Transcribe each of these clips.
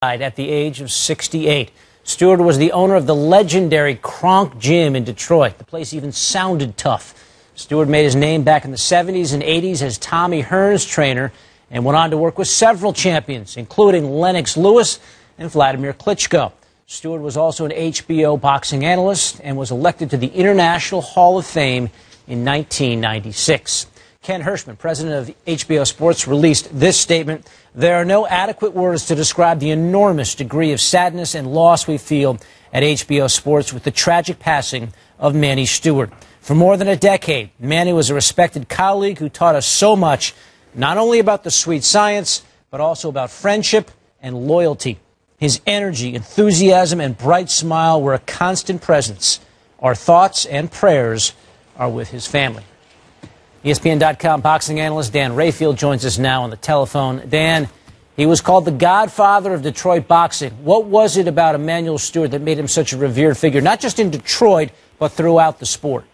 Died at the age of 68. Steward was the owner of the legendary Kronk Gym in Detroit. The place even sounded tough. Steward made his name back in the 70s and 80s as Tommy Hearns' trainer and went on to work with several champions, including Lennox Lewis and Vladimir Klitschko. Steward was also an HBO boxing analyst and was elected to the International Hall of Fame in 1996. Ken Hirschman, president of HBO Sports, released this statement. There are no adequate words to describe the enormous degree of sadness and loss we feel at HBO Sports with the tragic passing of Manny Steward. For more than a decade, Manny was a respected colleague who taught us so much, not only about the sweet science, but also about friendship and loyalty. His energy, enthusiasm, and bright smile were a constant presence. Our thoughts and prayers are with his family. ESPN.com boxing analyst Dan Rayfield joins us now on the telephone. Dan, he was called the godfather of Detroit boxing. What was it about Emanuel Steward that made him such a revered figure, not just in Detroit, but throughout the sport?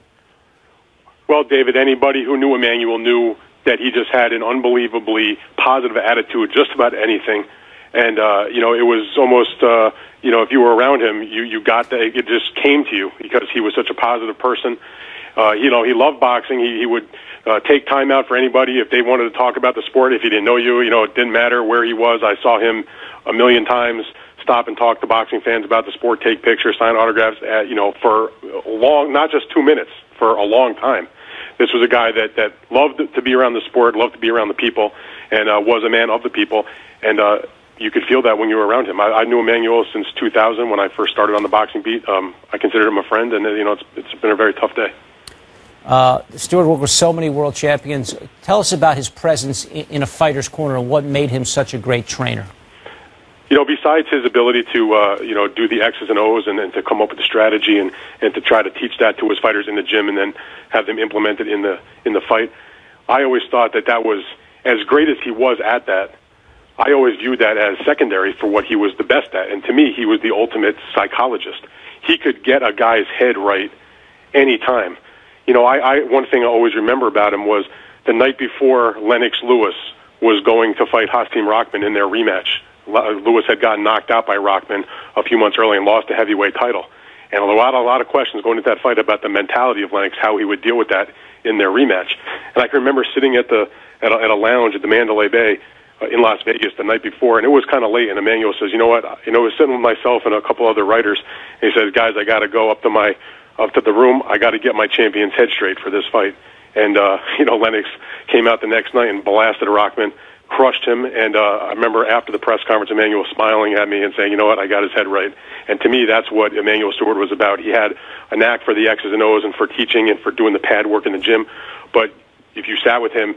Well, David, anybody who knew Emanuel knew that he just had an unbelievably positive attitude just about anything. And, it was almost, if you were around him, you got that, it just came to you because he was such a positive person. He loved boxing. He would take time out for anybody if they wanted to talk about the sport. If he didn't know you, it didn't matter where he was. I saw him a million times stop and talk to boxing fans about the sport, take pictures, sign autographs, for a long, not just 2 minutes, for a long time. This was a guy that loved to be around the sport, loved to be around the people, and was a man of the people. And you could feel that when you were around him. I knew Emanuel since 2000 when I first started on the boxing beat. I considered him a friend, and it's been a very tough day. Steward worked with so many world champions. Tell us about his presence in a fighter's corner and what made him such a great trainer. Besides his ability to, do the X's and O's and to come up with a strategy and to try to teach that to his fighters in the gym and then have them implement it in the fight, I always thought that was, as great as he was at that, I always viewed that as secondary for what he was the best at. And to me, he was the ultimate psychologist. He could get a guy's head right any time. One thing I always remember about him was the night before Lennox Lewis was going to fight Hasim Rahman in their rematch. Lewis had gotten knocked out by Rahman a few months earlier and lost the heavyweight title. And a lot of questions going into that fight about the mentality of Lennox, how he would deal with that in their rematch. And I can remember sitting at a lounge at the Mandalay Bay in Las Vegas the night before, and it was kind of late, and Emanuel says, I was sitting with myself and a couple other writers, and he says, guys, I got to go up to the room. I got to get my champion's head straight for this fight. And, Lennox came out the next night and blasted Rahman, crushed him. And I remember after the press conference, Emanuel smiling at me and saying, I got his head right. And to me, that's what Emanuel Steward was about. He had a knack for the X's and O's and for teaching and for doing the pad work in the gym. But if you sat with him,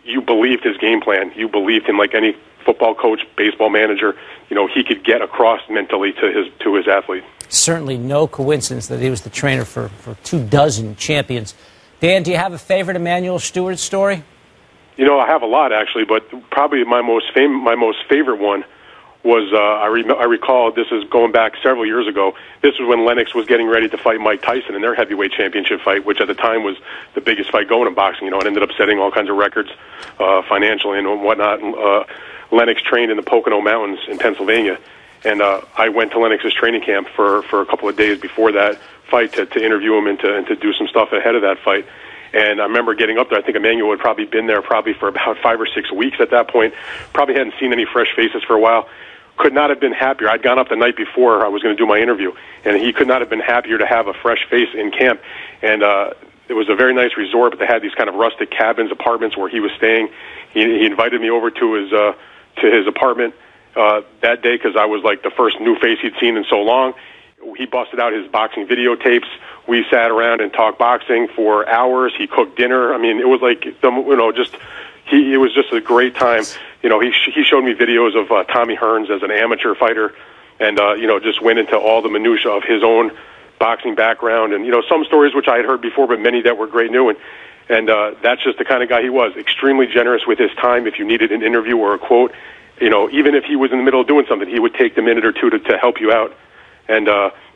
you believed his game plan. You believed him like any football coach, baseball manager. He could get across mentally to his athlete. Certainly no coincidence that he was the trainer for 24 champions. Dan, do you have a favorite Emanuel Steward story? I have a lot, actually, but probably my most favorite one was, I recall, this is going back several years ago, this was when Lennox was getting ready to fight Mike Tyson in their heavyweight championship fight, which at the time was the biggest fight going in boxing. It ended up setting all kinds of records financially and whatnot. Lennox trained in the Pocono Mountains in Pennsylvania, and I went to Lennox's training camp for a couple of days before that fight to interview him and to do some stuff ahead of that fight. And I remember getting up there. I think Emanuel had probably been there for about 5 or 6 weeks at that point. Probably hadn't seen any fresh faces for a while. Could not have been happier. I'd gone up the night before I was going to do my interview, and he could not have been happier to have a fresh face in camp. And it was a very nice resort, but they had these kind of rustic cabins, apartments where he was staying. He invited me over to his apartment that day because I was like the first new face he'd seen in so long. He busted out his boxing videotapes. We sat around and talked boxing for hours. He cooked dinner. I mean, it was like, it was just a great time. He showed me videos of Tommy Hearns as an amateur fighter and, just went into all the minutia of his own boxing background. And, some stories which I had heard before, but many that were great new. And that's just the kind of guy he was. Extremely generous with his time. If you needed an interview or a quote, even if he was in the middle of doing something, he would take the minute or two to help you out. And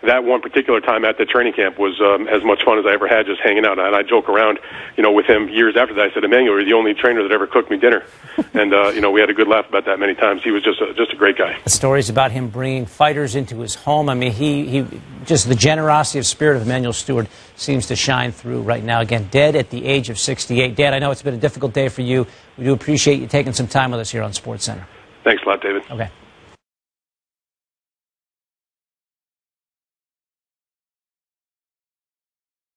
that one particular time at the training camp was as much fun as I ever had, just hanging out. And I joke around, with him years after that. I said, Emanuel, you're the only trainer that ever cooked me dinner. And, we had a good laugh about that many times. He was just a great guy. The stories about him bringing fighters into his home. I mean, he just the generosity of spirit of Emanuel Steward seems to shine through right now. Again, dead at the age of 68. Dad, I know it's been a difficult day for you. We do appreciate you taking some time with us here on SportsCenter. Thanks a lot, David. Okay.